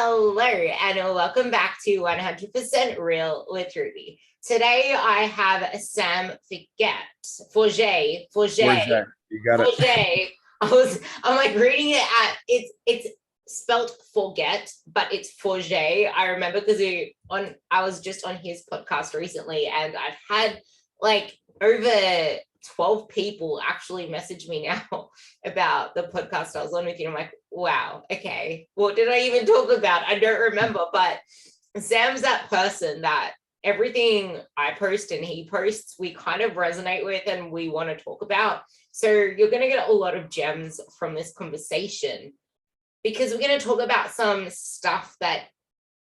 Hello, and welcome back to 100% Real with Ruby. Today, I have Sam Forget. You got it. Forget. I'm like reading it at it's spelt forget, but it's Forget. I remember because I was just on his podcast recently, and I've had like over 12 people actually message me now about the podcast I was on with you. I'm like, wow, okay, what did I even talk about? I don't remember, but Sam's that person that everything I post and he posts, we kind of resonate with and we want to talk about. So you're going to get a lot of gems from this conversation because we're going to talk about some stuff that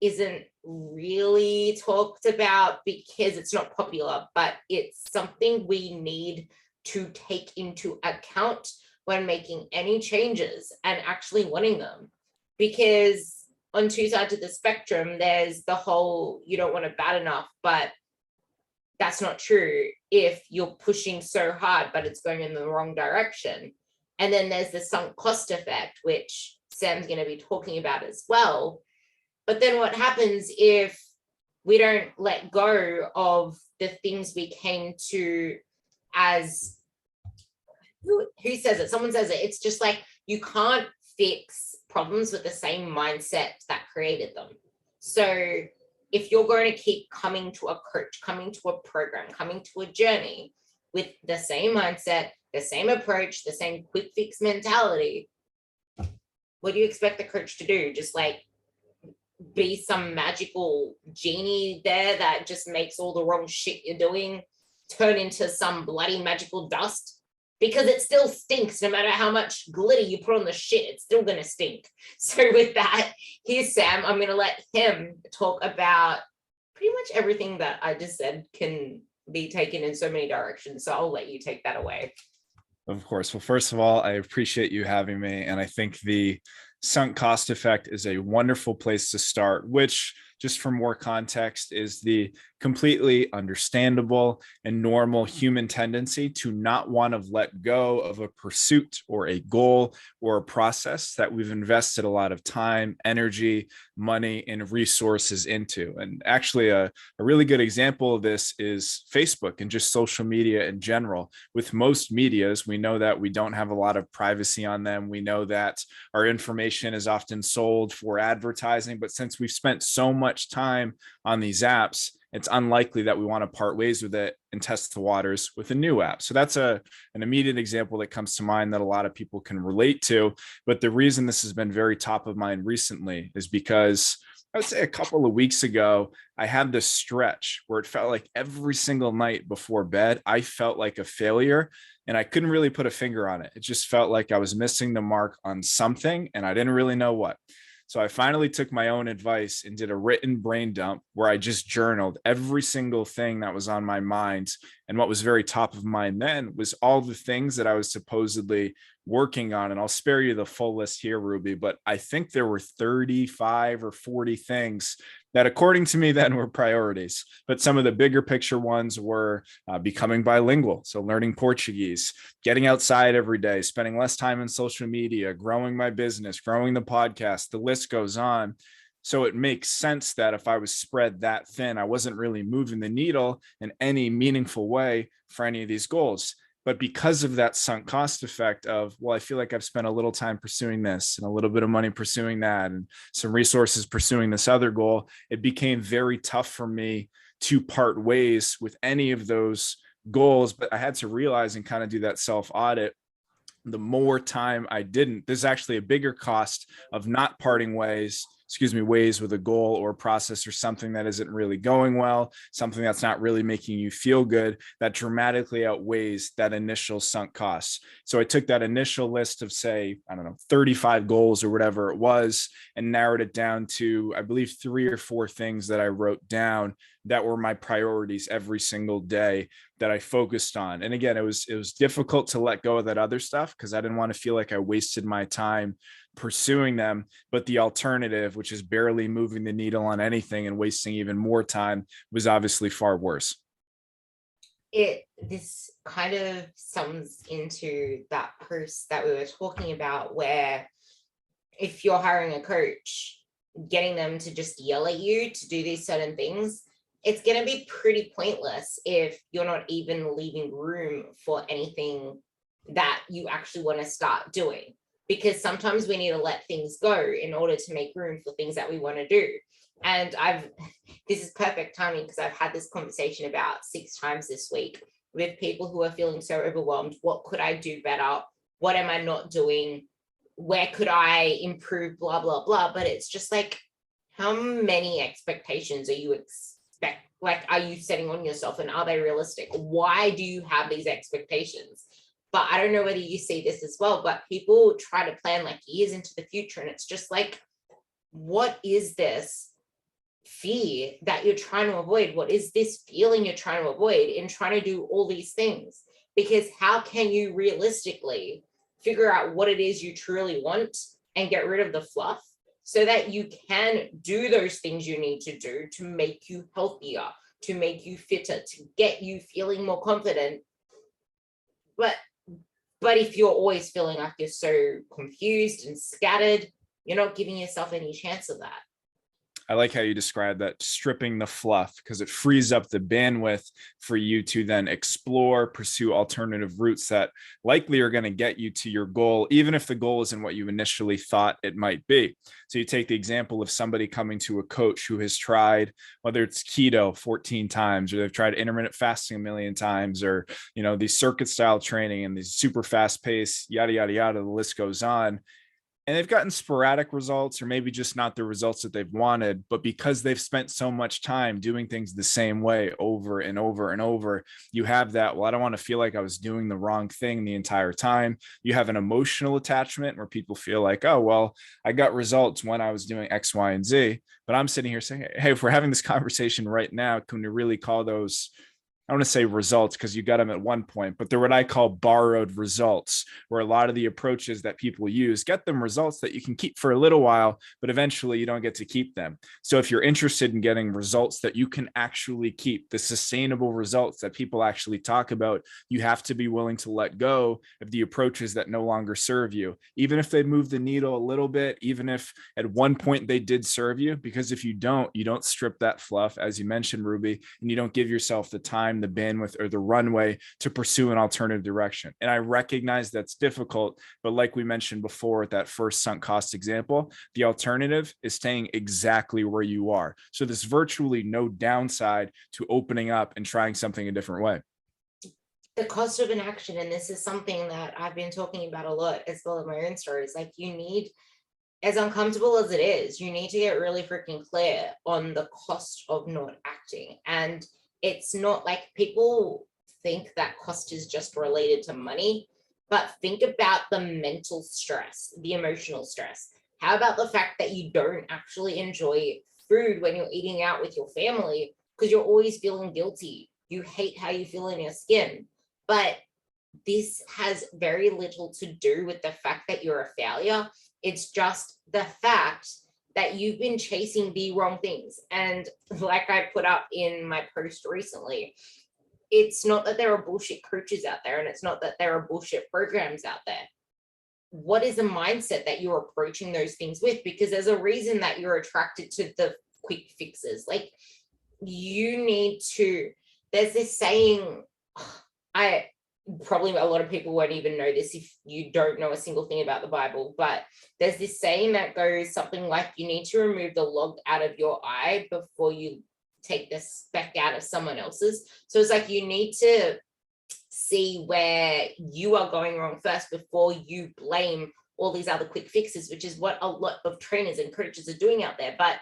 isn't really talked about because it's not popular, but it's something we need to take into account when making any changes and actually wanting them. Because on two sides of the spectrum, there's the whole you don't want it bad enough, but that's not true if you're pushing so hard, but it's going in the wrong direction. And then there's the sunk cost effect, which Sam's going to be talking about as well. But then what happens if we don't let go of the things we came to as, who says it? Someone says it. It's just like you can't fix problems with the same mindset that created them. So if you're going to keep coming to a coach, coming to a program, coming to a journey with the same mindset, the same approach, the same quick fix mentality, what do you expect the coach to do? Just like be some magical genie there that just makes all the wrong shit you're doing turn into some bloody magical dust? Because it still stinks. No matter how much glitter you put on the shit, it's still gonna stink. So with that, here's Sam. I'm gonna let him talk about pretty much everything that I just said can be taken in so many directions. So I'll let you take that away. Of course. Well, first of all, I appreciate you having me. And I think the sunk cost effect is a wonderful place to start, which, just for more context, is the completely understandable and normal human tendency to not want to let go of a pursuit or a goal or a process that we've invested a lot of time, energy, money, and resources into. And actually, a really good example of this is Facebook and just social media in general. With most medias, we know that we don't have a lot of privacy on them. We know that our information is often sold for advertising, but since we've spent so much time on these apps, it's unlikely that we want to part ways with it and test the waters with a new app. So that's an immediate example that comes to mind that a lot of people can relate to. But the reason this has been very top of mind recently is because I would say a couple of weeks ago, I had this stretch where it felt like every single night before bed, I felt like a failure and I couldn't really put a finger on it. It just felt like I was missing the mark on something and I didn't really know what. So I finally took my own advice and did a written brain dump where I just journaled every single thing that was on my mind. And what was very top of mind then was all the things that I was supposedly working on. And I'll spare you the full list here, Ruby, but I think there were 35 or 40 things that, according to me, then were priorities. But some of the bigger picture ones were becoming bilingual. So learning Portuguese, getting outside every day, spending less time on social media, growing my business, growing the podcast, the list goes on. So it makes sense that if I was spread that thin, I wasn't really moving the needle in any meaningful way for any of these goals. But because of that sunk cost effect of, well, I feel like I've spent a little time pursuing this and a little bit of money pursuing that and some resources pursuing this other goal, it became very tough for me to part ways with any of those goals. But I had to realize and kind of do that self-audit. The more time I didn't, there's actually a bigger cost of not parting ways with a goal or process or something that isn't really going well, something that's not really making you feel good, that dramatically outweighs that initial sunk costs. So I took that initial list of, say, 35 goals or whatever it was, and narrowed it down to, I believe, 3 or 4 things that I wrote down that were my priorities every single day that I focused on. And again, it was difficult to let go of that other stuff because I didn't want to feel like I wasted my time pursuing them. But the alternative, which is barely moving the needle on anything and wasting even more time, was obviously far worse. This kind of sums into that post that we were talking about, where if you're hiring a coach, getting them to just yell at you to do these certain things, it's going to be pretty pointless if you're not even leaving room for anything that you actually want to start doing. Because sometimes we need to let things go in order to make room for things that we want to do. And this is perfect timing because I've had this conversation about 6 times this week with people who are feeling so overwhelmed. What could I do better? What am I not doing? Where could I improve? Blah, blah, blah. But it's just like, how many expectations are you are you setting on yourself, and are they realistic? Why do you have these expectations? But I don't know whether you see this as well, but people try to plan like years into the future, and it's just like, what is this fear that you're trying to avoid? What is this feeling you're trying to avoid in trying to do all these things? Because how can you realistically figure out what it is you truly want and get rid of the fluff so that you can do those things you need to do to make you healthier, to make you fitter, to get you feeling more confident? But if you're always feeling like you're so confused and scattered, you're not giving yourself any chance of that. I like how you describe that, stripping the fluff, because it frees up the bandwidth for you to then explore, pursue alternative routes that likely are going to get you to your goal, even if the goal isn't what you initially thought it might be. So you take the example of somebody coming to a coach who has tried, whether it's keto 14 times, or they've tried intermittent fasting a million times, or, these circuit style training and these super fast pace, yada, yada, yada, the list goes on. And they've gotten sporadic results, or maybe just not the results that they've wanted. But because they've spent so much time doing things the same way over and over and over, you have that, well, I don't want to feel like I was doing the wrong thing the entire time. You have an emotional attachment where people feel like, oh, well, I got results when I was doing X, Y, and Z. But I'm sitting here saying, hey, if we're having this conversation right now, can we really call those, I want to say results, because you got them at one point, but they're what I call borrowed results, where a lot of the approaches that people use get them results that you can keep for a little while, but eventually you don't get to keep them. So if you're interested in getting results that you can actually keep, the sustainable results that people actually talk about, you have to be willing to let go of the approaches that no longer serve you, even if they move the needle a little bit, even if at one point they did serve you. Because if you don't strip that fluff, as you mentioned, Ruby, and you don't give yourself the time, the bandwidth, or the runway to pursue an alternative direction. And I recognize that's difficult, but like we mentioned before at that first sunk cost example, the alternative is staying exactly where you are. So there's virtually no downside to opening up and trying something a different way. The cost of inaction, and this is something that I've been talking about a lot as well in my own stories, like, you need, as uncomfortable as it is, you need to get really freaking clear on the cost of not acting. And it's not like, people think that cost is just related to money, but think about the mental stress, the emotional stress. How about the fact that you don't actually enjoy food when you're eating out with your family because you're always feeling guilty? You hate how you feel in your skin. But this has very little to do with the fact that you're a failure. It's just the fact that you've been chasing the wrong things. And like I put up in my post recently, it's not that there are bullshit coaches out there, and it's not that there are bullshit programs out there. What is the mindset that you're approaching those things with? Because there's a reason that you're attracted to the quick fixes. Like, you need to, there's this saying, probably a lot of people won't even know this if you don't know a single thing about the Bible, but there's this saying that goes something like, you need to remove the log out of your eye before you take the speck out of someone else's. So it's like, you need to see where you are going wrong first before you blame all these other quick fixes, which is what a lot of trainers and coaches are doing out there. But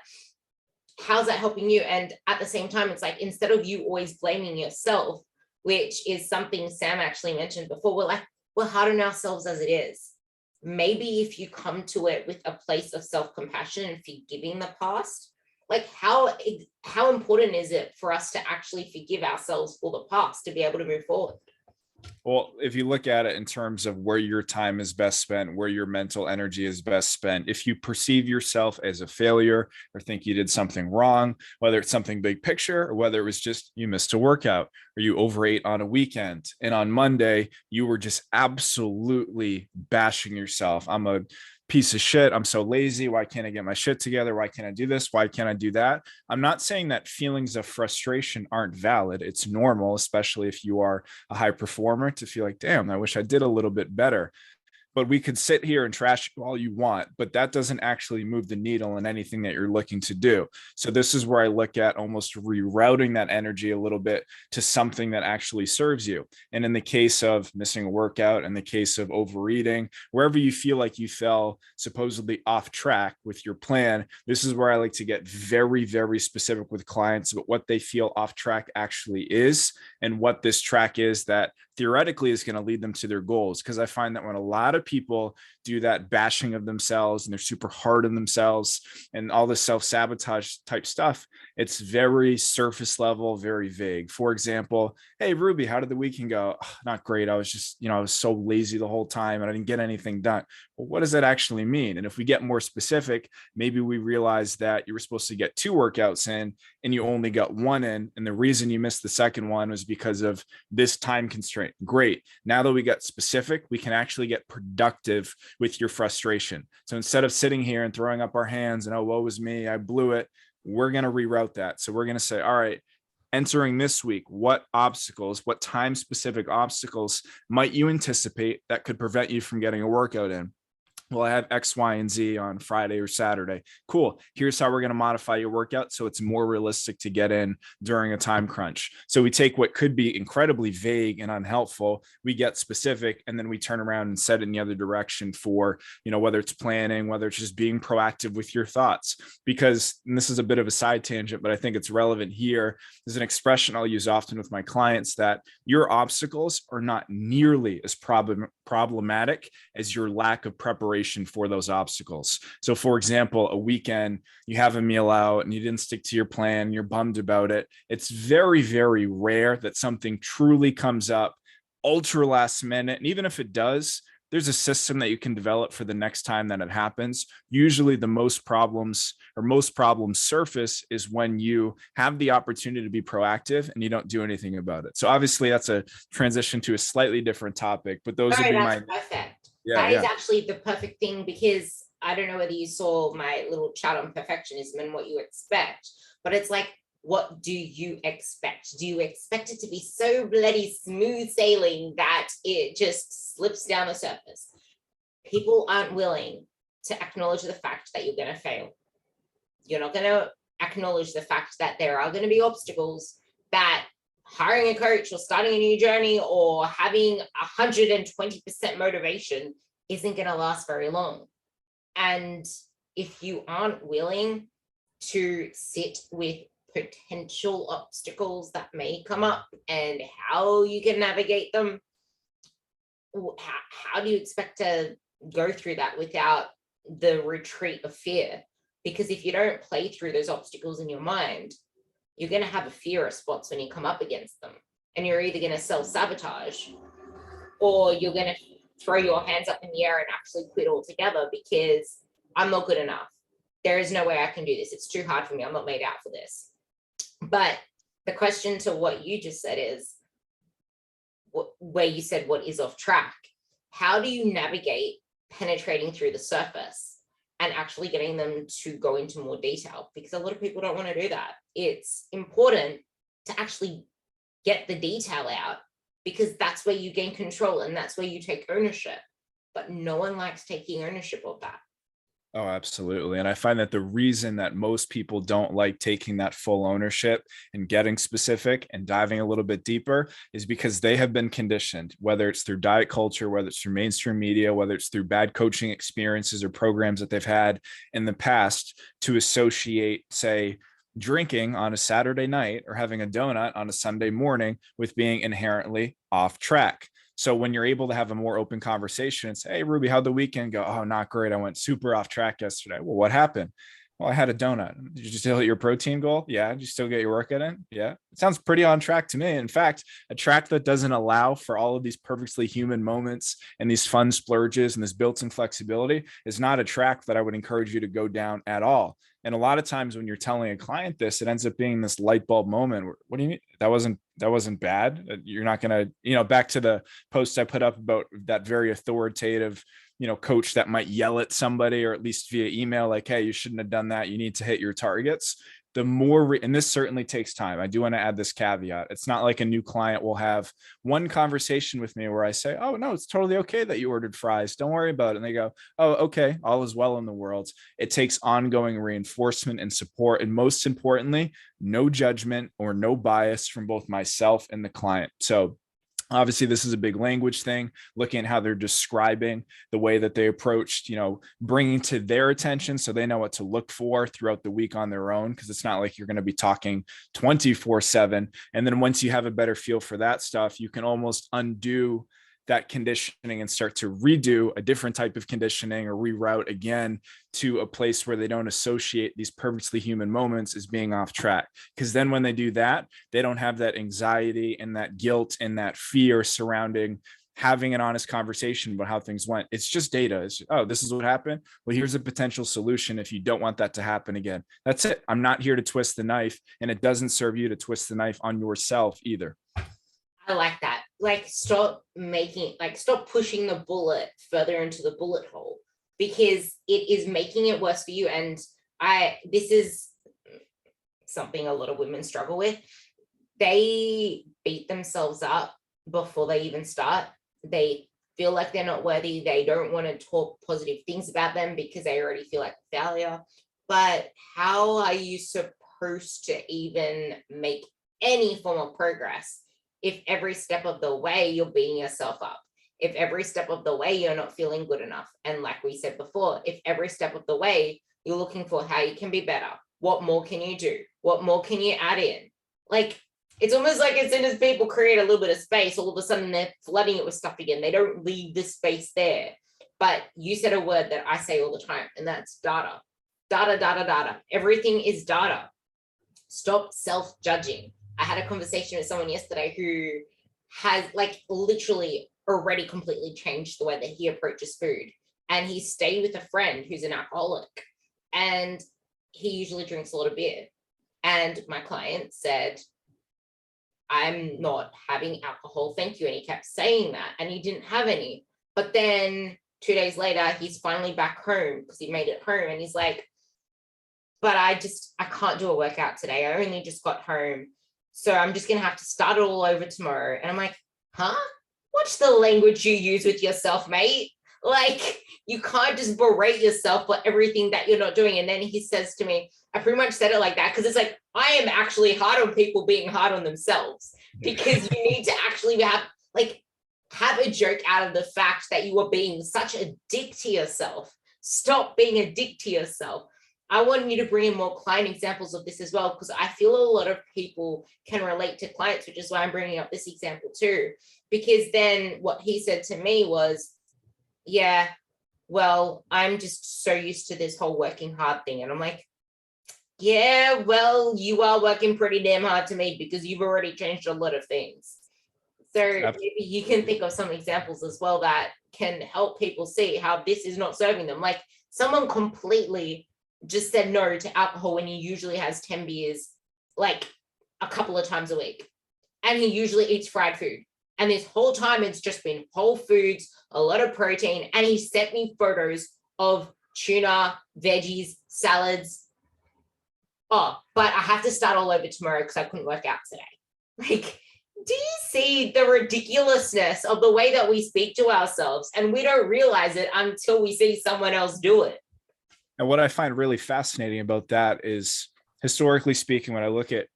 how's that helping you? And at the same time, it's like, instead of you always blaming yourself, which is something Sam actually mentioned before, we're like, we're hard on ourselves as it is. Maybe if you come to it with a place of self-compassion and forgiving the past, like, how important is it for us to actually forgive ourselves for the past to be able to move forward? Well, if you look at it in terms of where your time is best spent, where your mental energy is best spent, if you perceive yourself as a failure or think you did something wrong, whether it's something big picture or whether it was just you missed a workout or you overate on a weekend, and on Monday you were just absolutely bashing yourself. I'm a piece of shit. I'm so lazy. Why can't I get my shit together? Why can't I do this? Why can't I do that? I'm not saying that feelings of frustration aren't valid. It's normal, especially if you are a high performer, to feel like, damn, I wish I did a little bit better. But we could sit here and trash all you want, but that doesn't actually move the needle in anything that you're looking to do. So this is where I look at almost rerouting that energy a little bit to something that actually serves you. And in the case of missing a workout, in the case of overeating, wherever you feel like you fell supposedly off track with your plan, this is where I like to get very, very specific with clients about what they feel off track actually is, and what this track is that theoretically is going to lead them to their goals. Because I find that when a lot of people do that bashing of themselves and they're super hard on themselves and all this self-sabotage type stuff, it's very surface level, very vague. For example, hey, Ruby, how did the weekend go? Oh, not great. I was just, I was so lazy the whole time and I didn't get anything done. Well, what does that actually mean? And if we get more specific, maybe we realize that you were supposed to get 2 workouts in and you only got 1 in. And the reason you missed the second one was because of this time constraint. Great. Now that we got specific, we can actually get productive with your frustration. So instead of sitting here and throwing up our hands and, oh, woe was me, I blew it, we're going to reroute that. So we're going to say, all right, entering this week, what obstacles, what time specific obstacles might you anticipate that could prevent you from getting a workout in? Well, I have X, Y, and Z on Friday or Saturday. Cool. Here's how we're going to modify your workout so it's more realistic to get in during a time crunch. So we take what could be incredibly vague and unhelpful, we get specific, and then we turn around and set it in the other direction for, whether it's planning, whether it's just being proactive with your thoughts. Because, and this is a bit of a side tangent, but I think it's relevant here. There's an expression I'll use often with my clients that your obstacles are not nearly as problematic as your lack of preparation for those obstacles. So for example, a weekend, you have a meal out and you didn't stick to your plan, you're bummed about it. It's very, very rare that something truly comes up ultra last minute. And even if it does, there's a system that you can develop for the next time that it happens. Usually the most problems surface is when you have the opportunity to be proactive and you don't do anything about it. So obviously that's a transition to a slightly different topic, but those would be my perfect. Yeah, that yeah. is actually the perfect thing, because I don't know whether you saw my little chat on perfectionism and what you expect, but it's like, what do you expect? Do you expect it to be so bloody smooth sailing that it just slips down the surface? People aren't willing to acknowledge the fact that you're going to fail. You're not going to acknowledge the fact that there are going to be obstacles, that hiring a coach or starting a new journey or having 120% motivation isn't going to last very long. And if you aren't willing to sit with potential obstacles that may come up and how you can navigate them, how do you expect to go through that without the retreat of fear? Because if you don't play through those obstacles in your mind, you're going to have a fear response when you come up against them. And you're either going to self-sabotage or you're going to throw your hands up in the air and actually quit altogether because I'm not good enough. There is no way I can do this. It's too hard for me. I'm not made out for this. But the question to what you just said is, where you said what is off track, how do you navigate penetrating through the surface and actually getting them to go into more detail? Because a lot of people don't want to do that. It's important to actually get the detail out, because that's where you gain control and that's where you take ownership. But no one likes taking ownership of that. Oh, absolutely. And I find that the reason that most people don't like taking that full ownership and getting specific and diving a little bit deeper is because they have been conditioned, whether it's through diet culture, whether it's through mainstream media, whether it's through bad coaching experiences or programs that they've had in the past, to associate, say, drinking on a Saturday night or having a donut on a Sunday morning with being inherently off track. So when you're able to have a more open conversation and say, hey, Ruby, how'd the weekend go? Oh, not great. I went super off track yesterday. Well, what happened? Well, I had a donut. Did you still hit your protein goal? Yeah. Did you still get your workout in? Yeah. It sounds pretty on track to me. In fact, a track that doesn't allow for all of these perfectly human moments and these fun splurges and this built-in flexibility is not a track that I would encourage you to go down at all. And a lot of times when you're telling a client this, it ends up being this light bulb moment. What do you mean? That wasn't bad. You're not going to, back to the post I put up about that very authoritative coach that might yell at somebody, or at least via email, like, hey, you shouldn't have done that, you need to hit your targets. The more, and this certainly takes time. I do want to add this caveat. It's not like a new client will have one conversation with me where I say, oh, no, it's totally okay that you ordered fries. Don't worry about it. And they go, oh, okay, all is well in the world. It takes ongoing reinforcement and support. And most importantly, no judgment or no bias from both myself and the client. So obviously, this is a big language thing, looking at how they're describing the way that they approached, bringing to their attention so they know what to look for throughout the week on their own, because it's not like you're going to be talking 24/7. And then once you have a better feel for that stuff, you can almost undo that conditioning and start to redo a different type of conditioning or reroute again to a place where they don't associate these perfectly human moments as being off track. Because then when they do that, they don't have that anxiety and that guilt and that fear surrounding having an honest conversation about how things went. It's just data. It's, oh, this is what happened. Well, here's a potential solution if you don't want that to happen again. That's it. I'm not here to twist the knife, and it doesn't serve you to twist the knife on yourself either. I like that. Like, stop pushing the bullet further into the bullet hole, because it is making it worse for you. And this is something a lot of women struggle with. They beat themselves up before they even start. They feel like they're not worthy. They don't want to talk positive things about them because they already feel like a failure. But how are you supposed to even make any form of progress if every step of the way you're beating yourself up? If every step of the way you're not feeling good enough? And like we said before, if every step of the way you're looking for how you can be better, what more can you do? What more can you add in? Like, it's almost like as soon as people create a little bit of space, all of a sudden they're flooding it with stuff again. They don't leave the space there. But you said a word that I say all the time, and that's data. Data, data, data. Everything is data. Stop self-judging. I had a conversation with someone yesterday who has like literally already completely changed the way that he approaches food. And he stayed with a friend who's an alcoholic, and he usually drinks a lot of beer. And my client said, I'm not having alcohol, thank you. And he kept saying that, and he didn't have any. But then 2 days later, he's finally back home because he made it home, and he's like, but I can't do a workout today. I only just got home. So I'm just going to have to start it all over tomorrow. And I'm like, huh? Watch the language you use with yourself, mate. Like, you can't just berate yourself for everything that you're not doing. And then he says to me, I pretty much said it like that because it's like, I am actually hard on people being hard on themselves, because you need to actually have a joke out of the fact that you are being such a dick to yourself. Stop being a dick to yourself. I want you to bring in more client examples of this as well, because I feel a lot of people can relate to clients, which is why I'm bringing up this example too. Because then what he said to me was, yeah, well, I'm just so used to this whole working hard thing. And I'm like, yeah, well, you are working pretty damn hard to me, because you've already changed a lot of things. So maybe you can think of some examples as well that can help people see how this is not serving them. Like, someone completely just said no to alcohol when he usually has 10 beers like a couple of times a week, and he usually eats fried food, and this whole time it's just been whole foods, a lot of protein. And he sent me photos of tuna, veggies, salads. Oh, but I have to start all over tomorrow because I couldn't work out today. Like, do you see the ridiculousness of the way that we speak to ourselves? And we don't realize it until we see someone else do it. And what I find really fascinating about that is, historically speaking, when I look at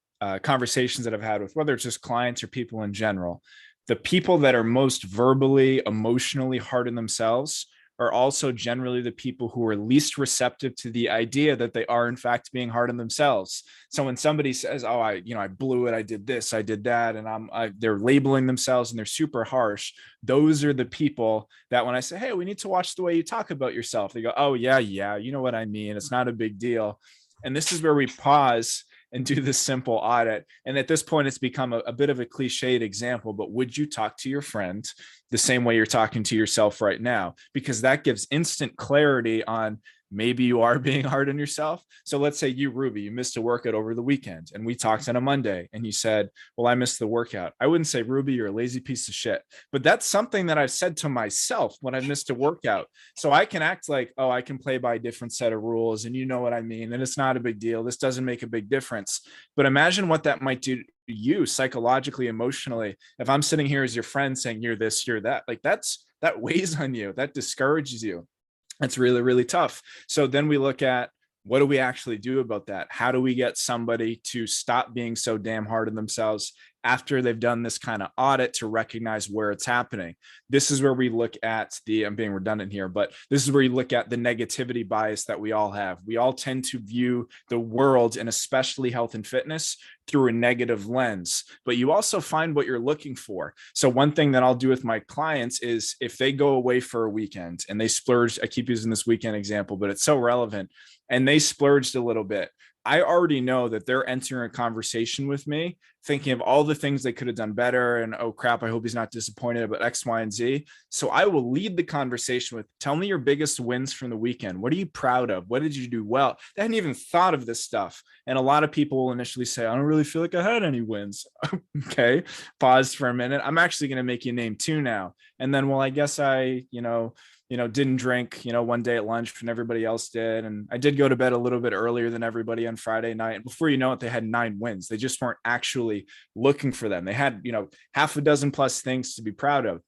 conversations that I've had with, whether it's just clients or people in general, the people that are most verbally, emotionally hard on themselves are also generally the people who are least receptive to the idea that they are in fact being hard on themselves. So when somebody says, oh, I blew it, I did this, I did that, and they're labeling themselves and they're super harsh. Those are the people that when I say, hey, we need to watch the way you talk about yourself, they go, oh yeah, you know what I mean, it's not a big deal. And this is where we pause and do this simple audit. And at this point, it's become a bit of a cliched example, but would you talk to your friend the same way you're talking to yourself right now? Because that gives instant clarity on maybe you are being hard on yourself. So let's say you, Ruby, you missed a workout over the weekend and we talked on a Monday and you said, well, I missed the workout. I wouldn't say, Ruby, you're a lazy piece of shit. But that's something that I've said to myself when I missed a workout. So I can act like, oh, I can play by a different set of rules. And you know what I mean? And it's not a big deal. This doesn't make a big difference. But imagine what that might do to you psychologically, emotionally. If I'm sitting here as your friend saying you're this, you're that, like that weighs on you, that discourages you. It's really, really tough. So then we look at, what do we actually do about that? How do we get somebody to stop being so damn hard on themselves after they've done this kind of audit to recognize where it's happening? This is where we look at I'm being redundant here, but this is where you look at the negativity bias that we all have. We all tend to view the world, and especially health and fitness, through a negative lens, but you also find what you're looking for. So one thing that I'll do with my clients is if they go away for a weekend and they splurge, I keep using this weekend example, but it's so relevant, and they splurged a little bit, I already know that they're entering a conversation with me thinking of all the things they could have done better. And, oh crap, I hope he's not disappointed about X, Y, and Z. So I will lead the conversation with, tell me your biggest wins from the weekend. What are you proud of? What did you do well? They hadn't even thought of this stuff. And a lot of people will initially say, I don't really feel like I had any wins. Okay. Pause for a minute. I'm actually going to make you name two now. And then, well, I guess I, didn't drink, one day at lunch when everybody else did. And I did go to bed a little bit earlier than everybody on Friday night. And before you know it, they had 9 wins. They just weren't actually looking for them. They had, half a dozen plus things to be proud of.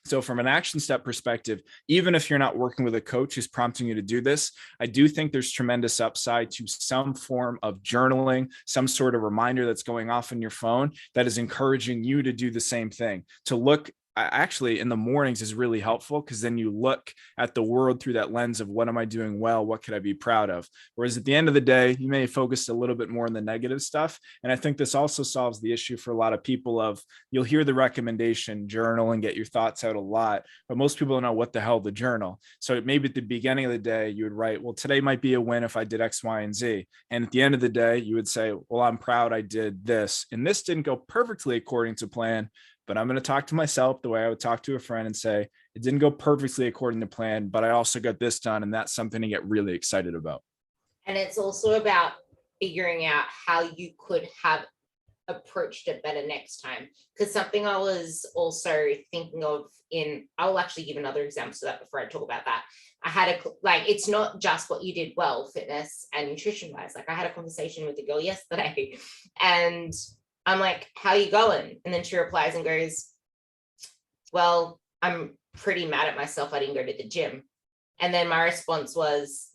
So from an action step perspective, even if you're not working with a coach who's prompting you to do this, I do think there's tremendous upside to some form of journaling, some sort of reminder that's going off on your phone that is encouraging you to do the same thing, to look actually in the mornings is really helpful, because then you look at the world through that lens of, what am I doing well? What could I be proud of? Whereas at the end of the day, you may focus a little bit more on the negative stuff. And I think this also solves the issue for a lot of people of, you'll hear the recommendation, journal and get your thoughts out a lot, but most people don't know what the hell to journal. So maybe at the beginning of the day, you would write, well, today might be a win if I did X, Y, and Z. And at the end of the day, you would say, well, I'm proud I did this. And this didn't go perfectly according to plan, but I'm going to talk to myself the way I would talk to a friend and say, it didn't go perfectly according to plan, but I also got this done. And that's something to get really excited about. And it's also about figuring out how you could have approached it better next time. Because something I was also thinking of I'll actually give another example to that before I talk about that. I had it's not just what you did well, fitness and nutrition wise. Like, I had a conversation with a girl yesterday and I'm like, how are you going? And then she replies and goes, well, I'm pretty mad at myself. I didn't go to the gym. And then my response was,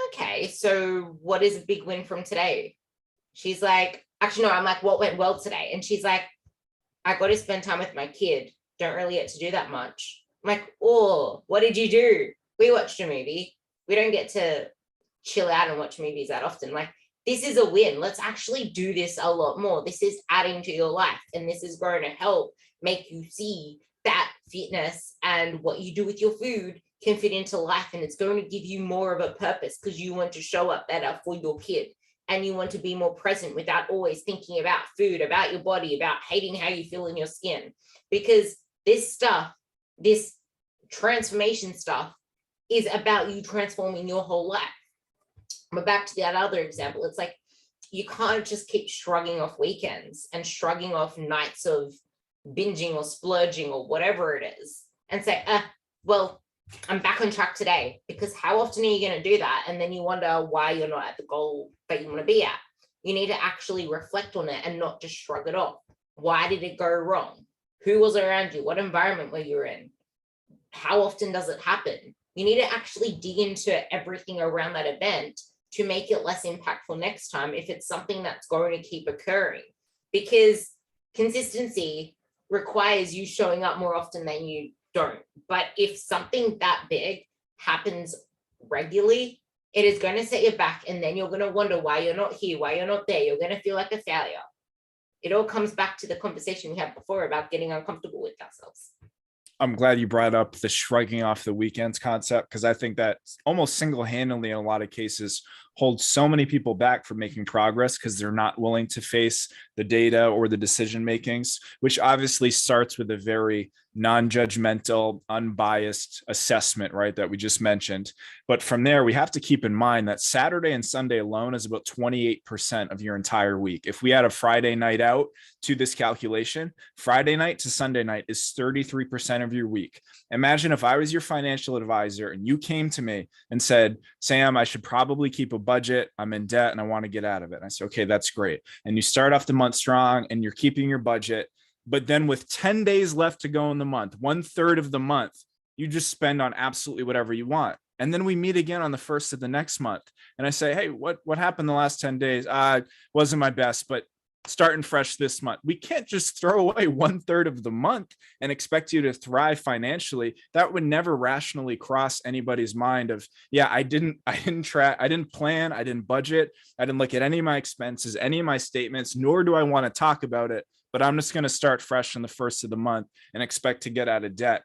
okay, so what is a big win from today? She's like, actually, no, I'm like, what went well today? And she's like, I got to spend time with my kid. Don't really get to do that much. I'm like, oh, what did you do? We watched a movie. We don't get to chill out and watch movies that often. Like, this is a win. Let's actually do this a lot more. This is adding to your life, and this is going to help make you see that fitness and what you do with your food can fit into life, and it's going to give you more of a purpose because you want to show up better for your kid and you want to be more present without always thinking about food, about your body, about hating how you feel in your skin. Because this stuff, this transformation stuff, is about you transforming your whole life. But back to that other example, it's like, you can't just keep shrugging off weekends and shrugging off nights of binging or splurging or whatever it is and say, well, I'm back on track today. Because how often are you going to do that? And then you wonder why you're not at the goal that you want to be at. You need to actually reflect on it and not just shrug it off. Why did it go wrong? Who was around you? What environment were you in? How often does it happen? You need to actually dig into everything around that event to make it less impactful next time if it's something that's going to keep occurring. Because consistency requires you showing up more often than you don't. But if something that big happens regularly, it is going to set you back, and then you're going to wonder why you're not here, why you're not there. You're going to feel like a failure. It all comes back to the conversation we had before about getting uncomfortable with ourselves. I'm glad you brought up the shrugging off the weekends concept, because I think that almost single-handedly in a lot of cases holds so many people back from making progress, because they're not willing to face the data or the decision makings, which obviously starts with a very non-judgmental, unbiased assessment, right, that we just mentioned. But from there, we have to keep in mind that Saturday and Sunday alone is about 28% of your entire week. If we add a Friday night out to this calculation, Friday night to Sunday night is 33% of your week. Imagine if I was your financial advisor and you came to me and said, Sam, I should probably keep a budget. I'm in debt and I want to get out of it. And I said, okay, that's great. And you start off the month strong and you're keeping your budget. But then with 10 days left to go in the month, 1/3 of the month, you just spend on absolutely whatever you want. And then we meet again on the first of the next month. And I say, hey, what happened the last 10 days? Wasn't my best, but starting fresh this month. We can't just throw away 1/3 of the month and expect you to thrive financially. That would never rationally cross anybody's mind of, yeah, I didn't plan, I didn't budget, I didn't look at any of my expenses, any of my statements, nor do I want to talk about it. But I'm just going to start fresh on the first of the month and expect to get out of debt.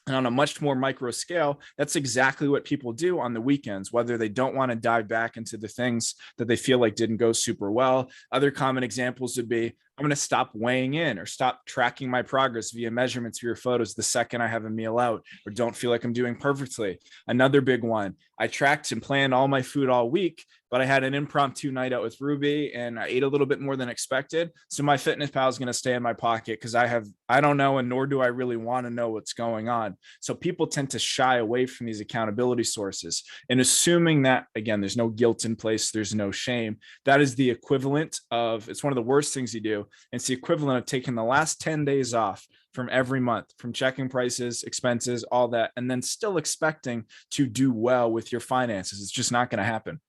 And on a much more micro scale, that's exactly what people do on the weekends, whether they don't want to dive back into the things that they feel like didn't go super well. Other common examples would be, I'm going to stop weighing in or stop tracking my progress via measurements via photos the second I have a meal out or don't feel like I'm doing perfectly. Another big one, I tracked and planned all my food all week, but I had an impromptu night out with Ruby and I ate a little bit more than expected. So my Fitness Pal is going to stay in my pocket because I don't know, and nor do I really want to know what's going on. So people tend to shy away from these accountability sources and assuming that, again, there's no guilt in place, there's no shame. That is the equivalent of, it's one of the worst things you do. It's the equivalent of taking the last 10 days off from every month, from checking prices, expenses, all that, and then still expecting to do well with your finances. It's just not going to happen.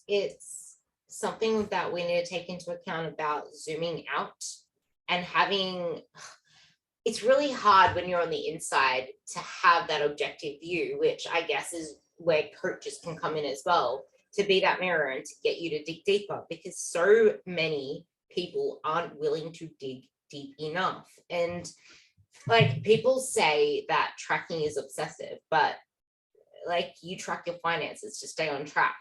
It's something that we need to take into account about zooming out and having, it's really hard when you're on the inside to have that objective view, which I guess is where coaches can come in as well, to be that mirror and to get you to dig deeper, because so many people aren't willing to dig deep enough. And like, people say that tracking is obsessive, but like, you track your finances to stay on track.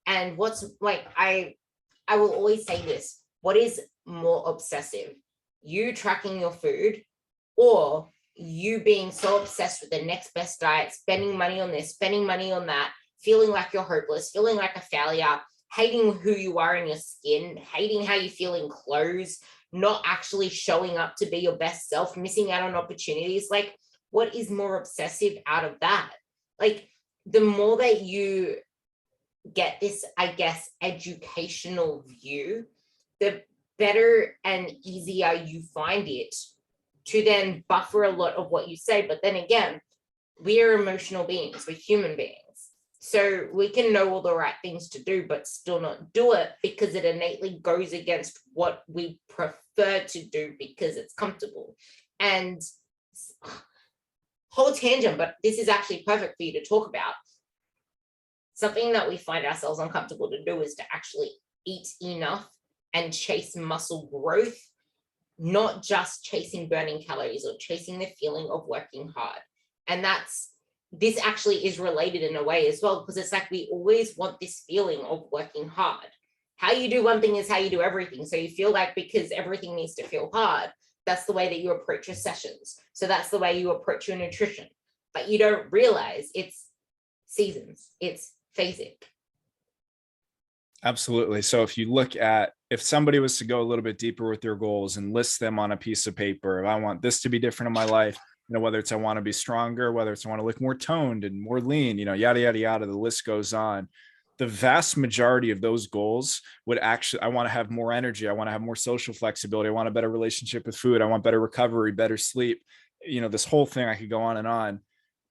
And what's like, I will always say this, what is more obsessive, you tracking your food or you being so obsessed with the next best diet, spending money on this, spending money on that, feeling like you're hopeless, feeling like a failure, hating who you are in your skin, hating how you feel in clothes, not actually showing up to be your best self, missing out on opportunities. Like, what is more obsessive out of that? Like, the more that you get this, I guess, educational view, the better and easier you find it to then buffer a lot of what you say. But then again, we are emotional beings, we're human beings. So we can know all the right things to do, but still not do it because it innately goes against what we prefer to do because it's comfortable. And whole tangent, but this is actually perfect for you to talk about. Something that we find ourselves uncomfortable to do is to actually eat enough and chase muscle growth, not just chasing burning calories or chasing the feeling of working hard. And this actually is related in a way as well, because it's like we always want this feeling of working hard. How you do one thing is how you do everything. So you feel like because everything needs to feel hard, that's the way that you approach your sessions. So that's the way you approach your nutrition. But you don't realize it's seasons, it's phasic. Absolutely. So if somebody was to go a little bit deeper with their goals and list them on a piece of paper, I want this to be different in my life, whether it's I want to be stronger, whether it's I want to look more toned and more lean, yada, yada, yada, the list goes on. The vast majority of those goals would actually, I want to have more energy. I want to have more social flexibility. I want a better relationship with food. I want better recovery, better sleep. This whole thing, I could go on and on.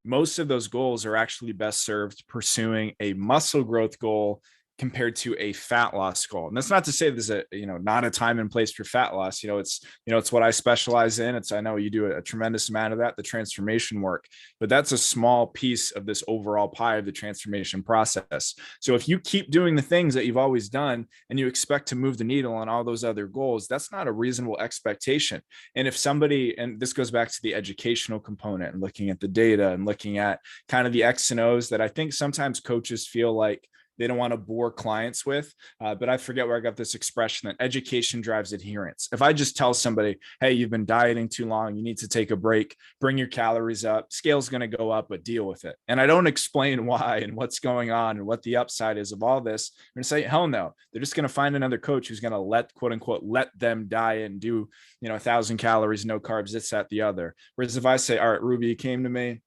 Most of those goals are actually best served pursuing a muscle growth goal compared to a fat loss goal. And that's not to say there's not a time and place for fat loss. It's what I specialize in. I know you do a tremendous amount of that, the transformation work, but that's a small piece of this overall pie of the transformation process. So if you keep doing the things that you've always done and you expect to move the needle on all those other goals, that's not a reasonable expectation. And if somebody, and this goes back to the educational component and looking at the data and looking at kind of the X and O's that I think sometimes coaches feel like they don't want to bore clients with. But I forget where I got this expression that education drives adherence. If I just tell somebody, hey, you've been dieting too long, you need to take a break, bring your calories up, scale's going to go up, but deal with it. And I don't explain why and what's going on and what the upside is of all this. I'm going to say, hell no. They're just going to find another coach who's going to let, quote unquote, let them diet and do, 1,000 calories, no carbs, this, that, the other. Whereas if I say, all right, Ruby, you came to me,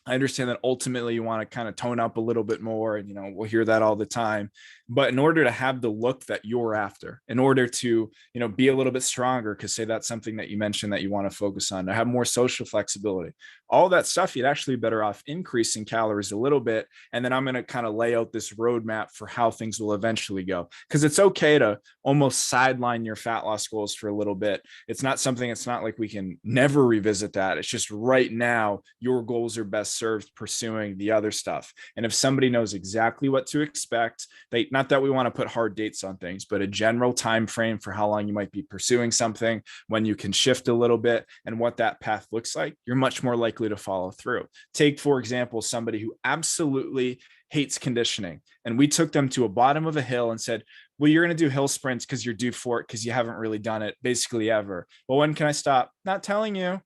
I understand that ultimately you want to kind of tone up a little bit more, and we'll hear that all the time. But in order to have the look that you're after, in order to be a little bit stronger, because say that's something that you mentioned that you want to focus on, to have more social flexibility, all that stuff, you'd actually be better off increasing calories a little bit. And then I'm going to kind of lay out this roadmap for how things will eventually go, because it's okay to almost sideline your fat loss goals for a little bit. It's not like we can never revisit that. It's just right now your goals are best served pursuing the other stuff. And if somebody knows exactly what to expect, not that we want to put hard dates on things, but a general time frame for how long you might be pursuing something, when you can shift a little bit, and what that path looks like, you're much more likely to follow through. Take, for example, somebody who absolutely hates conditioning, and we took them to a bottom of a hill and said, well, you're going to do hill sprints because you're due for it, because you haven't really done it basically ever. Well, when can I stop? Not telling you.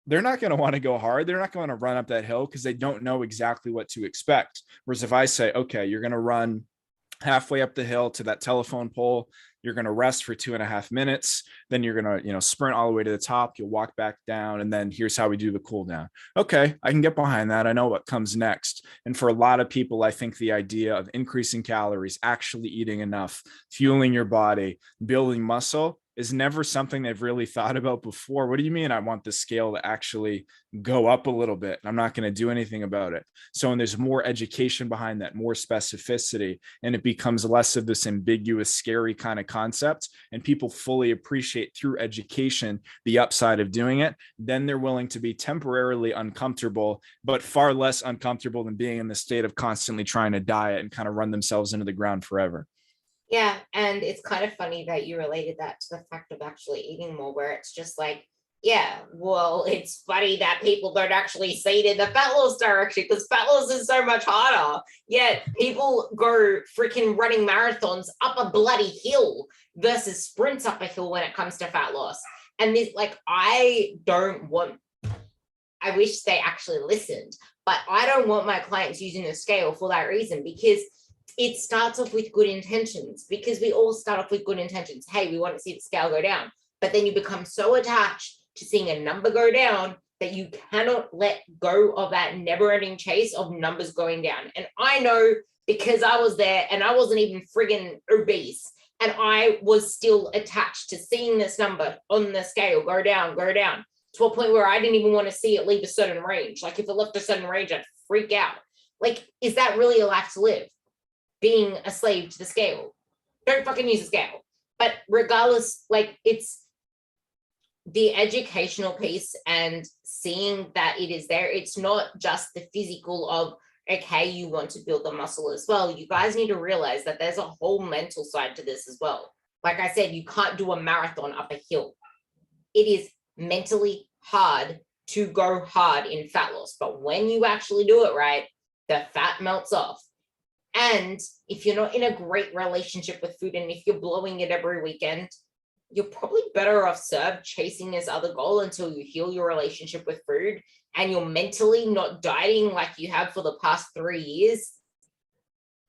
They're not going to want to go hard. They're not going to run up that hill because they don't know exactly what to expect. Whereas if I say, okay, you're going to run halfway up the hill to that telephone pole, you're going to rest for 2.5 minutes, then you're going to sprint all the way to the top, you'll walk back down, and then here's how we do the cool down. Okay, I can get behind that. I know what comes next. And for a lot of people, I think the idea of increasing calories, actually eating enough, fueling your body, building muscle is never something they've really thought about before. What do you mean I want the scale to actually go up a little bit? I'm not going to do anything about it. So when there's more education behind that, more specificity, and it becomes less of this ambiguous, scary kind of concept, and people fully appreciate through education the upside of doing it, then they're willing to be temporarily uncomfortable, but far less uncomfortable than being in the state of constantly trying to diet and kind of run themselves into the ground forever. Yeah, and it's kind of funny that you related that to the fact of actually eating more, where it's just like, yeah, well, it's funny that people don't actually see it in the fat loss direction, because fat loss is so much harder. Yet people go freaking running marathons up a bloody hill versus sprints up a hill when it comes to fat loss. And this, like, I wish they actually listened, but I don't want my clients using the scale for that reason, because it starts off with good intentions, because we all start off with good intentions. Hey, we want to see the scale go down. But then you become so attached to seeing a number go down that you cannot let go of that never-ending chase of numbers going down. And I know, because I was there and I wasn't even friggin' obese, and I was still attached to seeing this number on the scale go down, to a point where I didn't even want to see it leave a certain range. Like, if it left a certain range, I'd freak out. Like, is that really a life to live? Being a slave to the scale? Don't fucking use the scale. But regardless, like, it's the educational piece and seeing that it is there. It's not just the physical of, okay, you want to build the muscle as well. You guys need to realize that there's a whole mental side to this as well. Like I said, you can't do a marathon up a hill. It is mentally hard to go hard in fat loss, but when you actually do it right, the fat melts off. And if you're not in a great relationship with food, and if you're blowing it every weekend, you're probably better off served chasing this other goal until you heal your relationship with food, and you're mentally not dieting like you have for the past 3 years.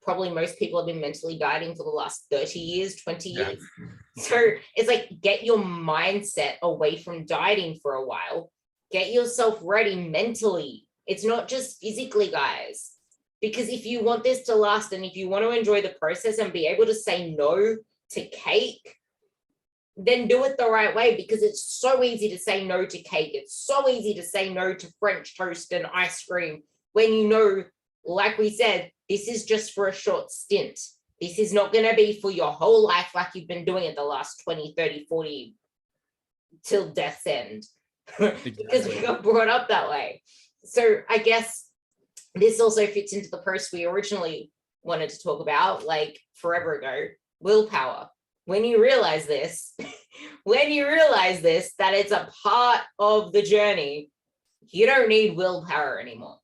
Probably most people have been mentally dieting for the last 30 years, 20 years. Yeah. So it's like, get your mindset away from dieting for a while. Get yourself ready mentally. It's not just physically, guys. Because if you want this to last, and if you want to enjoy the process and be able to say no to cake, then do it the right way, because it's so easy to say no to cake. It's so easy to say no to French toast and ice cream when you know, like we said, this is just for a short stint. This is not going to be for your whole life like you've been doing it the last 20, 30, 40 till death's end. Because we got brought up that way. So I guess this also fits into the post we originally wanted to talk about, like forever ago, willpower. When you realize this, that it's a part of the journey, you don't need willpower anymore,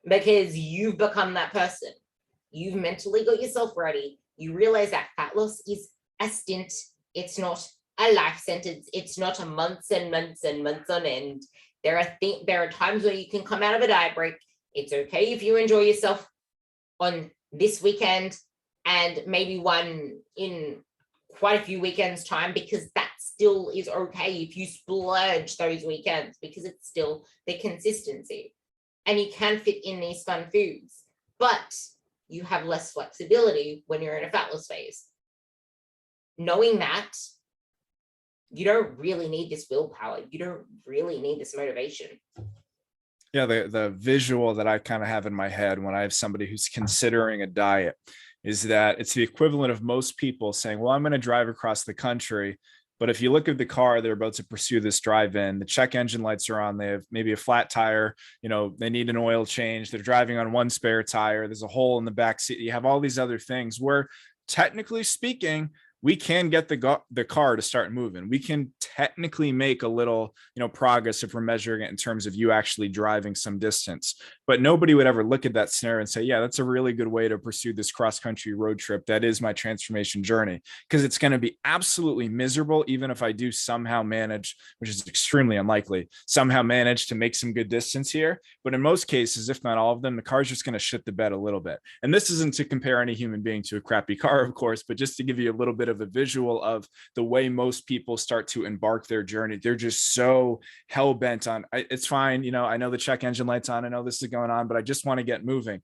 because you've become that person. you've mentally got yourself ready. You realize that fat loss is a stint. It's not a life sentence. It's not a months and months and months on end. There are times where you can come out of a diet break. It's okay if you enjoy yourself on this weekend and maybe one in quite a few weekends time, because that still is okay if you splurge those weekends, because it's still the consistency and you can fit in these fun foods, but you have less flexibility when you're in a fat loss phase. Knowing that, you don't really need this willpower. You don't really need this motivation. Yeah, the visual that I kind of have in my head when I have somebody who's considering a diet is that it's the equivalent of most people saying, well, I'm going to drive across the country. But if you look at the car they're about to pursue this drive in, the check engine lights are on, they have maybe a flat tire, they need an oil change, they're driving on one spare tire, there's a hole in the back seat, you have all these other things where, technically speaking, we can get the car to start moving. We can technically make a little, progress if we're measuring it in terms of you actually driving some distance. But nobody would ever look at that scenario and say, yeah, that's a really good way to pursue this cross-country road trip. That is my transformation journey, because it's going to be absolutely miserable, even if I do somehow manage, which is extremely unlikely, somehow manage to make some good distance here. But in most cases, if not all of them, the car's just going to shit the bed a little bit. And this isn't to compare any human being to a crappy car, of course, but just to give you a little bit of a visual of the way most people start to embark their journey. They're just so hell-bent on, it's fine, I know the check engine light's on, I know this is going on, but I just want to get moving.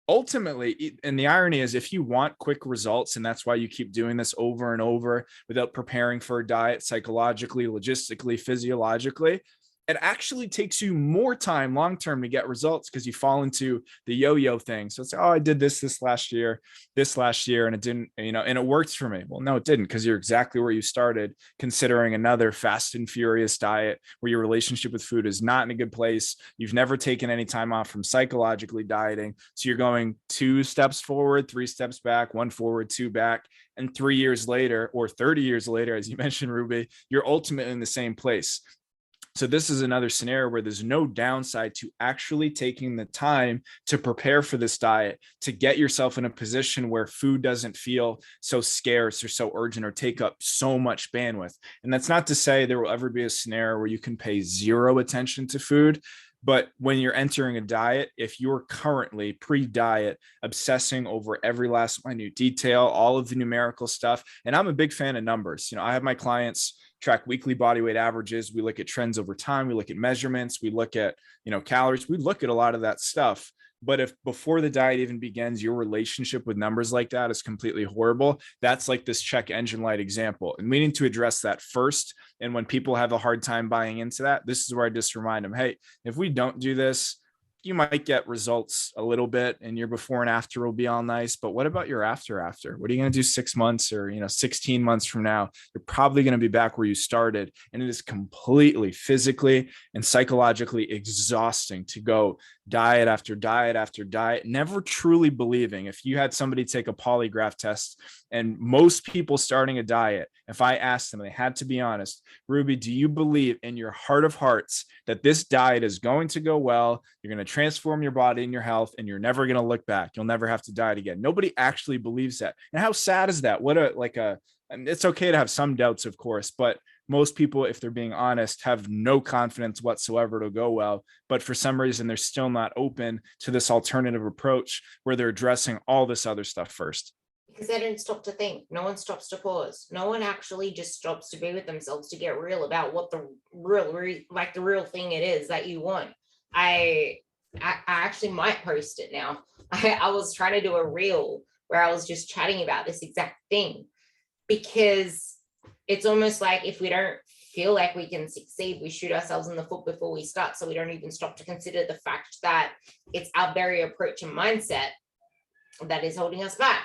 Ultimately, and the irony is, if you want quick results, and that's why you keep doing this over and over without preparing for a diet psychologically, logistically, physiologically, it actually takes you more time long-term to get results, because you fall into the yo-yo thing. So it's, oh, I did this last year, and it didn't, and it worked for me. Well, no, it didn't, because you're exactly where you started, considering another fast and furious diet where your relationship with food is not in a good place. You've never taken any time off from psychologically dieting. So you're going 2 steps forward, 3 steps back, 1 forward, 2 back. And 3 years later, or 30 years later, as you mentioned, Ruby, you're ultimately in the same place. So this is another scenario where there's no downside to actually taking the time to prepare for this diet, to get yourself in a position where food doesn't feel so scarce or so urgent or take up so much bandwidth. And that's not to say there will ever be a scenario where you can pay zero attention to food. But when you're entering a diet, if you're currently pre-diet obsessing over every last minute detail, all of the numerical stuff, and I'm a big fan of numbers. I have my clients track weekly body weight averages. We look at trends over time. We look at measurements. We look at, calories. We look at a lot of that stuff. But if before the diet even begins, your relationship with numbers like that is completely horrible, that's like this check engine light example. And we need to address that first. And when people have a hard time buying into that, this is where I just remind them, hey, if we don't do this, you might get results a little bit and your before and after will be all nice. But what about your after? What are you going to do 6 months or, 16 months from now? You're probably going to be back where you started. And it is completely physically and psychologically exhausting to go diet after diet after diet, never truly believing. If you had somebody take a polygraph test, and most people starting a diet, if I asked them, they had to be honest, Ruby, do you believe in your heart of hearts that this diet is going to go well? You're going to transform your body and your health, and you're never going to look back. You'll never have to diet again. Nobody actually believes that. And how sad is that? It's okay to have some doubts, of course, but most people, if they're being honest, have no confidence whatsoever to go well. But for some reason, they're still not open to this alternative approach where they're addressing all this other stuff first. Because they don't stop to think. No one stops to pause. No one actually just stops to be with themselves to get real about what the real thing it is that you want. I actually might post it now. I was trying to do a reel where I was just chatting about this exact thing, because it's almost like if we don't feel like we can succeed, we shoot ourselves in the foot before we start. So we don't even stop to consider the fact that it's our very approach and mindset that is holding us back.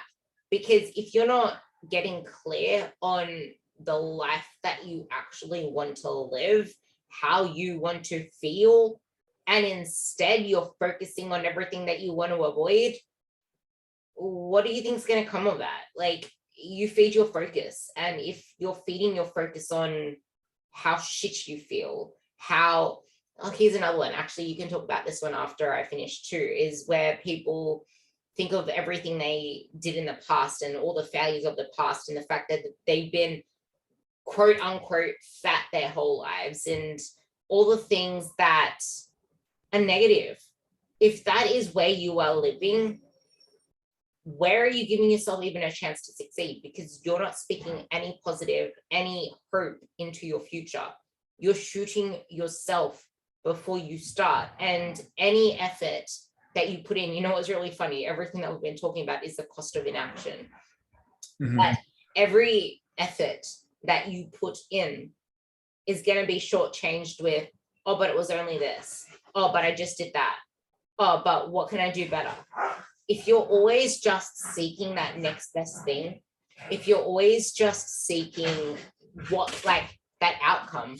Because if you're not getting clear on the life that you actually want to live, how you want to feel, and instead you're focusing on everything that you want to avoid, what do you think is going to come of that? Like, you feed your focus. And if you're feeding your focus on how shit you feel, here's another one. Actually, you can talk about this one after I finish too, is where people think of everything they did in the past and all the failures of the past and the fact that they've been quote unquote fat their whole lives and all the things that are negative. If that is where you are living, where are you giving yourself even a chance to succeed? Because you're not speaking any positive, any hope into your future. You're shooting yourself before you start. And any effort that you put in, you know what's really funny? Everything that we've been talking about is the cost of inaction. Mhm. But every effort that you put in is going to be shortchanged with, oh, but it was only this. Oh, but I just did that. Oh, but what can I do better? If you're always just seeking that next best thing, if you're always just seeking what, like that outcome,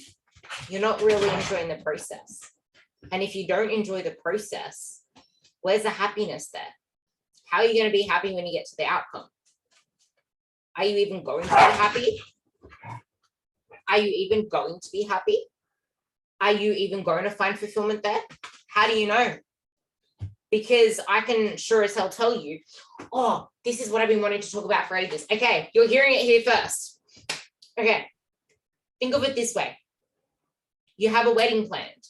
you're not really enjoying the process. And if you don't enjoy the process, where's the happiness there? How are you going to be happy when you get to the outcome? Are you even going to be happy? Are you even going to be happy? Are you even going to find fulfillment there? How do you know? Because I can sure as hell tell you, oh, this is what I've been wanting to talk about for ages. Okay, you're hearing it here first. Okay, think of it this way. You have a wedding planned.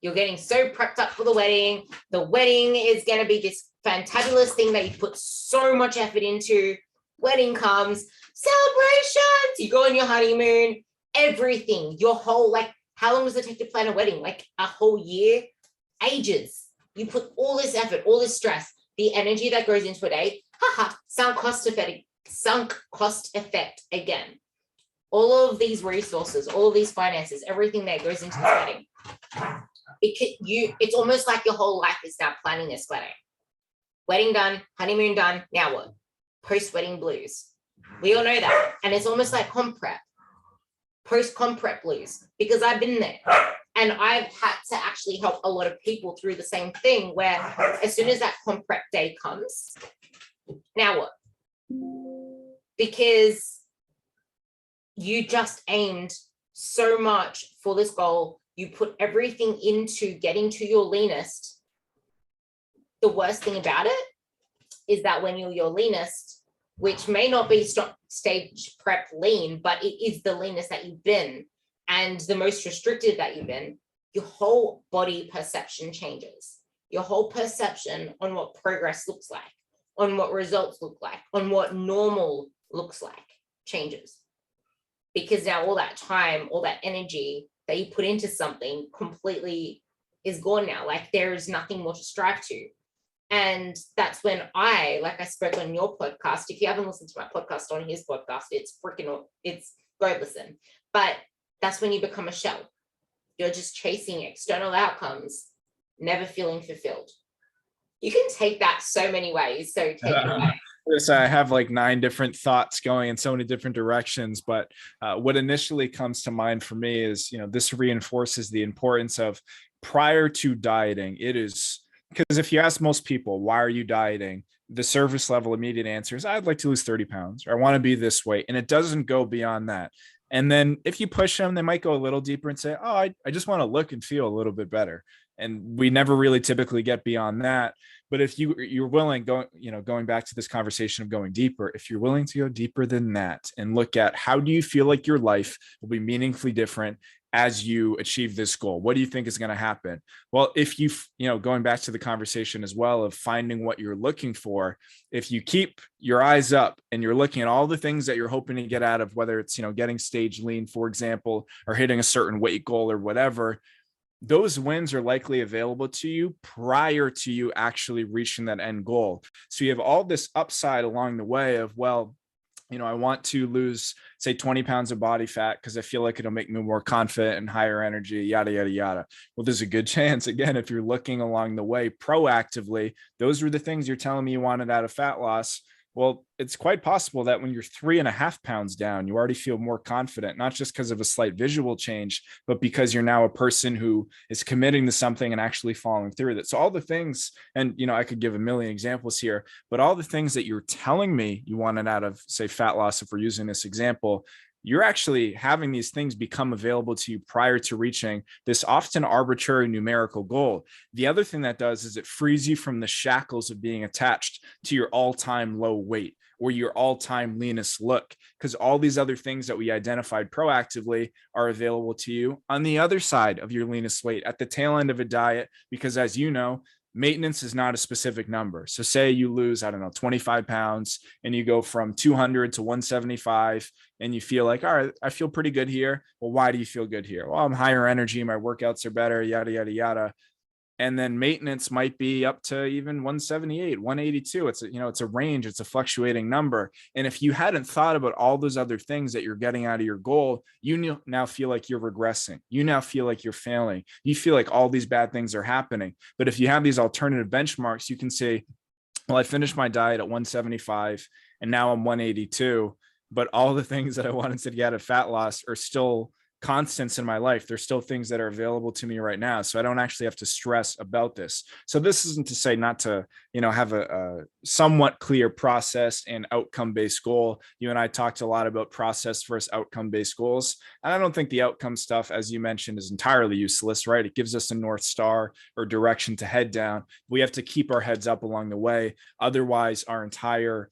You're getting so prepped up for the wedding. The wedding is going to be this fantabulous thing that you put so much effort into. Wedding comes, celebrations. You go on your honeymoon, everything, your whole, like, how long does it take to plan a wedding? Like a whole year? Ages. You put all this effort, all this stress, the energy that goes into a day, sunk cost effect again. All of these resources, all of these finances, everything that goes into this wedding. It's almost like your whole life is now planning this wedding. Wedding done, honeymoon done, now what? Post-wedding blues. We all know that. And it's almost like comp prep, post-comp prep blues, because I've been there. And I've had to actually help a lot of people through the same thing where as soon as that comp prep day comes, now what? Because you just aimed so much for this goal. You put everything into getting to your leanest. The worst thing about it is that when you're your leanest, which may not be stage prep lean, but it is the leanest that you've been and the most restricted that you've been, your whole body perception changes. Your whole perception on what progress looks like, on what results look like, on what normal looks like changes. Because now all that time, all that energy that you put into something completely is gone now. Like there's nothing more to strive to. And that's when like I spoke on your podcast. If you haven't listened to my podcast on his podcast, it's go listen. But that's when you become a shell. You're just chasing external outcomes, never feeling fulfilled. You can take that so many ways. So take it away. Yes, I have like 9 different thoughts going in so many different directions, but what initially comes to mind for me is, this reinforces the importance of prior to dieting. It is because if you ask most people, why are you dieting? The surface level immediate answer is, I'd like to lose 30 pounds, or I want to be this weight. And it doesn't go beyond that. And then if you push them, they might go a little deeper and say, oh, I just want to look and feel a little bit better. And we never really typically get beyond that. But if you're willing, going back to this conversation of going deeper, if you're willing to go deeper than that and look at how do you feel like your life will be meaningfully different as you achieve this goal? What do you think is going to happen? Well, if going back to the conversation as well of finding what you're looking for, if you keep your eyes up and you're looking at all the things that you're hoping to get out of, whether it's, getting stage lean, for example, or hitting a certain weight goal or whatever, those wins are likely available to you prior to you actually reaching that end goal. So you have all this upside along the way of, well, I want to lose, say, 20 pounds of body fat because I feel like it'll make me more confident and higher energy, yada, yada, yada. Well, there's a good chance, again, if you're looking along the way proactively, those were the things you're telling me you wanted out of fat loss. Well, it's quite possible that when you're 3.5 pounds down, you already feel more confident, not just because of a slight visual change, but because you're now a person who is committing to something and actually following through with it. So all the things, and, I could give a million examples here, but all the things that you're telling me you wanted out of, say, fat loss, if we're using this example, you're actually having these things become available to you prior to reaching this often arbitrary numerical goal. The other thing that does is it frees you from the shackles of being attached to your all-time low weight or your all-time leanest look, because all these other things that we identified proactively are available to you on the other side of your leanest weight at the tail end of a diet. Because as you know, maintenance is not a specific number. So say you lose, I don't know, 25 pounds and you go from 200 to 175 and you feel like, all right, I feel pretty good here. Well, why do you feel good here? Well, I'm higher energy. My workouts are better, yada, yada, yada. And then maintenance might be up to even 178, 182. It's a, it's a range, it's a fluctuating number. And if you hadn't thought about all those other things that you're getting out of your goal, you now feel like you're regressing. You now feel like you're failing. You feel like all these bad things are happening. But if you have these alternative benchmarks, you can say, well, I finished my diet at 175 and now I'm 182, but all the things that I wanted to get at fat loss are still constants in my life. There's still things that are available to me right now. So I don't actually have to stress about this. So this isn't to say not to, have a somewhat clear process and outcome-based goal. You and I talked a lot about process versus outcome-based goals. And I don't think the outcome stuff, as you mentioned, is entirely useless, right? It gives us a North Star or direction to head down. We have to keep our heads up along the way. Otherwise, our entire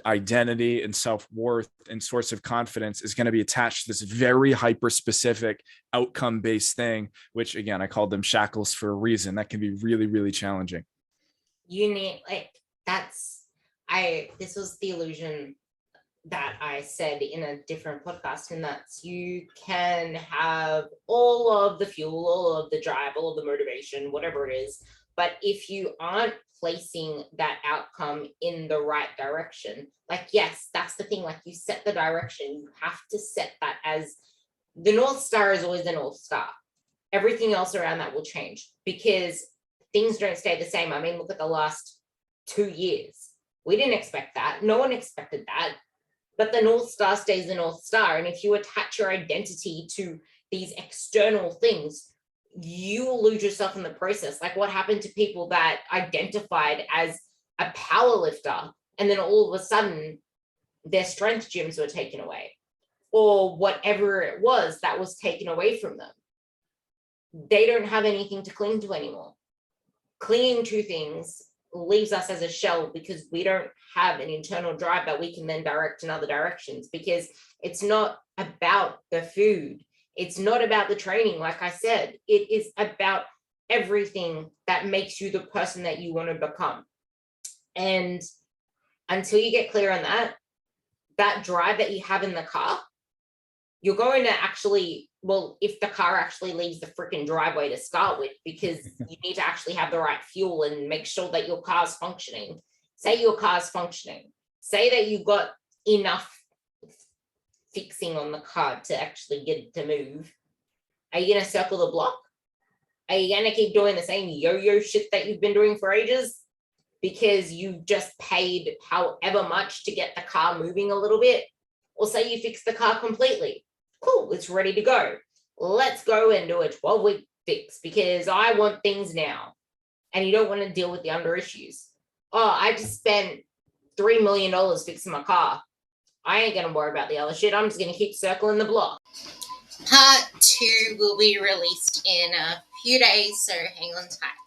identity and self-worth and source of confidence is going to be attached to this very hyper specific outcome-based thing, which again, I called them shackles for a reason. That can be really, really challenging. You need this was the illusion that I said in a different podcast, and that's you can have all of the fuel, all of the drive, all of the motivation, whatever it is. But if you aren't placing that outcome in the right direction, yes, that's the thing. You set the direction, you have to set that as the North Star is always the North Star. Everything else around that will change because things don't stay the same. I mean, look at the last 2 years. We didn't expect that. No one expected that. But the North Star stays the North Star. And if you attach your identity to these external things, you will lose yourself in the process. What happened to people that identified as a power lifter and then all of a sudden their strength gyms were taken away, or whatever it was that was taken away from them. They don't have anything to cling to anymore. Clinging to things leaves us as a shell because we don't have an internal drive that we can then direct in other directions, because it's not about the food. It's not about the training. Like I said, it is about everything that makes you the person that you want to become. And until you get clear on that drive that you have in the car, you're going to actually, well, if the car actually leaves the freaking driveway to start with, because you need to actually have the right fuel and make sure that your car's functioning. Say your car's functioning. Say that you got enough fixing on the car to actually get it to move. Are you going to circle the block? Are you going to keep doing the same yo-yo shit that you've been doing for ages because you just paid however much to get the car moving a little bit? Or say you fix the car completely. Cool, it's ready to go. Let's go and do a 12-week fix because I want things now. And you don't want to deal with the under issues. Oh, I just spent $3 million fixing my car. I ain't going to worry about the other shit. I'm just going to keep circling the block. Part 2 will be released in a few days, so hang on tight.